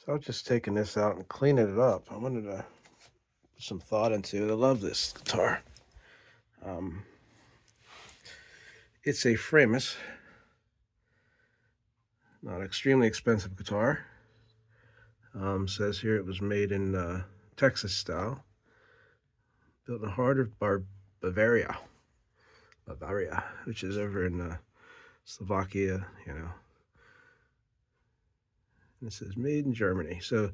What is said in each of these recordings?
So I was just taking this out and cleaning it up. I wanted to put some thought into it. I love this guitar. Um, it's a Framus, not extremely expensive guitar. Says here it was made in Texas style, built in the heart of Bavaria, Bavaria, which is over in Slovakia. And it says made in Germany. So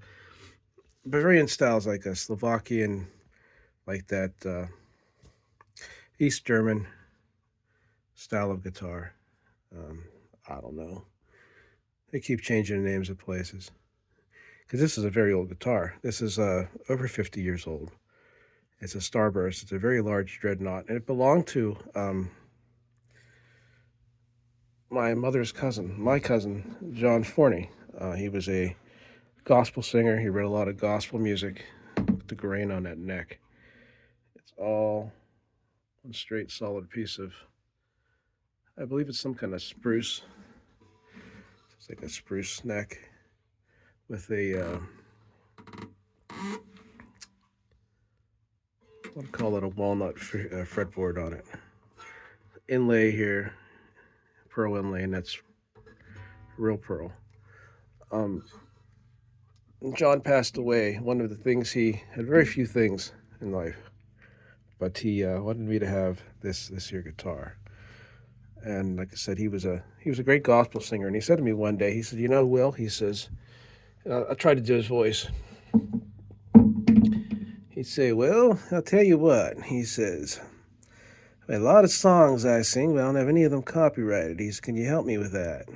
Bavarian style is like a Slovakian, like that East German style of guitar. Um, I don't know. They keep changing the names of places because this is a very old guitar. This is over 50 years old. It's a Starburst. It's a very large dreadnought, and it belonged to my mother's cousin, my cousin John Forney. He was a gospel singer. He wrote a lot of gospel music with the grain on that neck. It's all one straight, solid piece of, I believe it's some kind of spruce. It's like a spruce neck with a I'll call it a walnut fretboard on it. Inlay here, pearl inlay, and that's real pearl. Um, John passed away. One of the things he had very few things in life, but he wanted me to have this here guitar. And like I said, he was a great gospel singer. And he said to me one day, he said, "You know, Will," he says, I tried to do his voice. He'd say, "Well, I'll tell you what," he says. "A lot of songs I sing, but I don't have any of them copyrighted." He said, "Can you help me with that?"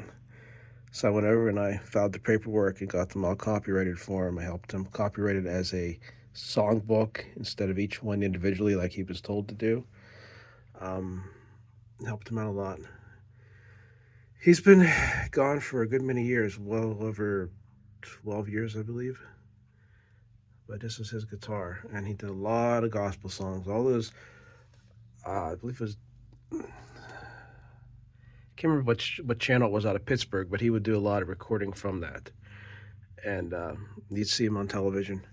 So I went over and I filed the paperwork and got them all copyrighted for him. I helped him copyright it as a songbook instead of each one individually like he was told to do. Um, Helped him out a lot. He's been gone for a good many years, well over 12 years, I believe. But this is his guitar, and he did a lot of gospel songs. All those, I believe it was, I can't remember what channel it was out of Pittsburgh, but he would do a lot of recording from that. And you'd see him on television.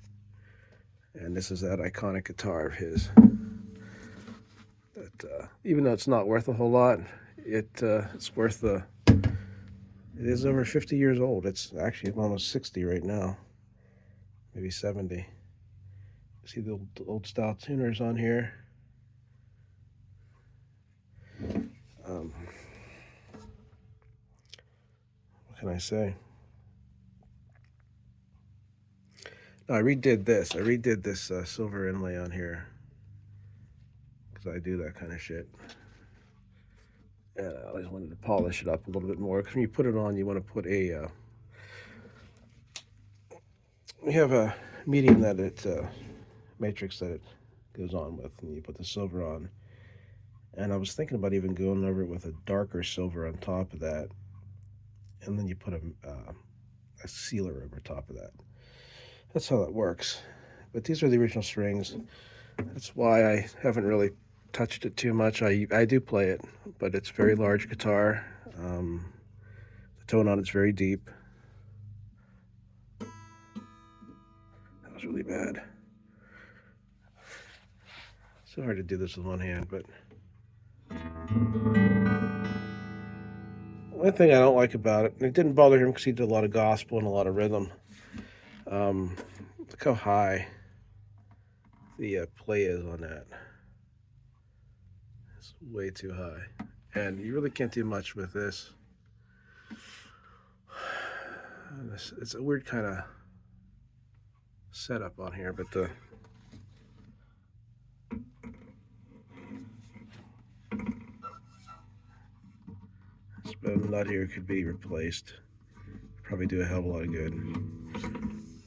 And this is that iconic guitar of his. That even though it's not worth a whole lot, it's worth the. It is over 50 years old. It's actually almost 60 right now, maybe 70. See the old style tuners on here. Um, what can I say? No, I redid this. I redid this silver inlay on here because I do that kind of shit. I always wanted to polish it up a little bit more because when you put it on, you want to put a. We have a medium that it matrix that it goes on with, and you put the silver on. And I was thinking about even going over it with a darker silver on top of that, and then you put a sealer over top of that. That's how that works. But these are the original strings. That's why I haven't really touched it too much. I do play it, but it's a very large guitar. The tone on it's very deep. That was really bad. So hard to do this with one hand, but one thing I don't like about it, and it didn't bother him because he did a lot of gospel and a lot of rhythm. Um, Look how high the play is on that. It's way too high. And you really can't do much with this. It's a weird kind of setup on here, but the this nut here could be replaced. Probably do a hell of a lot of good.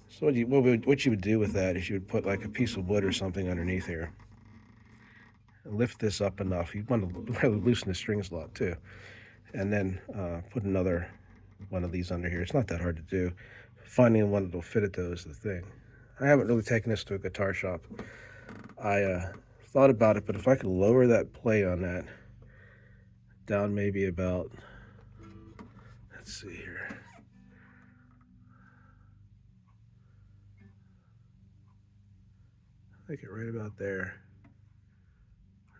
So what you would do with that is you would put like a piece of wood or something underneath here and lift this up enough. You want to really loosen the strings a lot too, and then put another one of these under here. It's not that hard to do. Finding one that'll fit it though is the thing. I haven't really taken this to a guitar shop. I thought about it, but if I could lower that play on that down maybe about, let's see here, Like it right about there.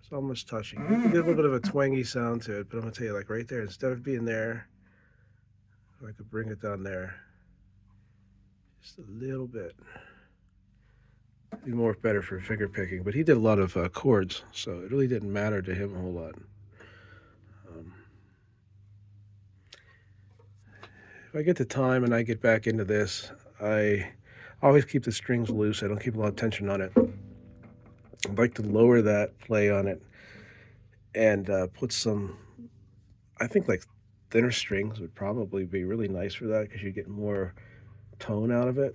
It's almost touching. You can get a little bit of a twangy sound to it, but I'm gonna tell you, like right there, instead of being there, if I could bring it down there just a little bit, it'd be more better for finger picking. But he did a lot of chords, so it really didn't matter to him a whole lot. Um, if I get the time and I get back into this, I always keep the strings loose. I don't keep a lot of tension on it. I'd like to lower that play on it and put some, I think like thinner strings would probably be really nice for that because you get more tone out of it.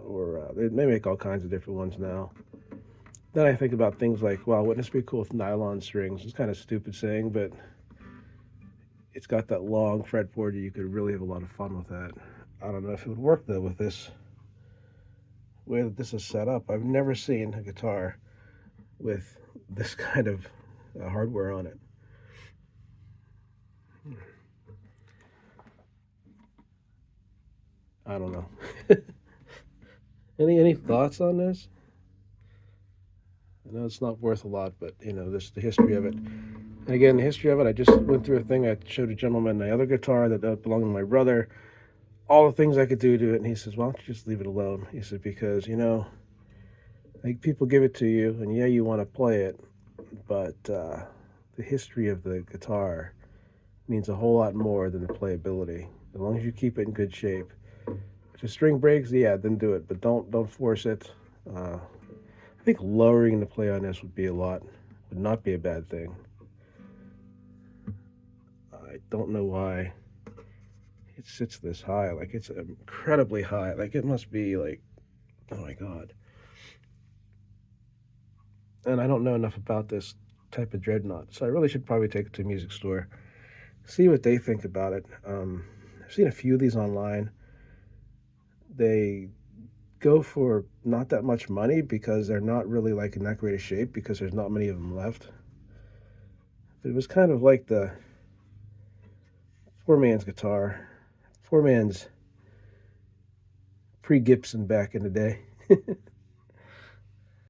Or they make all kinds of different ones now. Then I think about things like, wow, wouldn't this be cool with nylon strings? It's kind of stupid saying, but it's got that long fretboard. You could really have a lot of fun with that. I don't know if it would work though with this way that this is set up. I've never seen a guitar with this kind of hardware on it. I don't know. Any thoughts on this? I know it's not worth a lot, but this the history of it. And again, the history of it, I just went through a thing. I showed a gentleman my other guitar that belonged to my brother. All the things I could do to it, and he says, "Why don't you just leave it alone?" He said, "Because like people give it to you, and yeah, you want to play it, but the history of the guitar means a whole lot more than the playability. As long as you keep it in good shape. If the string breaks, yeah, then do it, but don't force it. I think lowering the play on this would not be a bad thing. I don't know why it sits this high. Like it's incredibly high. Like it must be like, oh my god. And I don't know enough about this type of dreadnought, so I really should probably take it to a music store, see what they think about it. I've seen a few of these online. They go for not that much money because they're not really like in that great a shape because there's not many of them left. But it was kind of like the poor man's guitar, poor man's pre Gibson back in the day.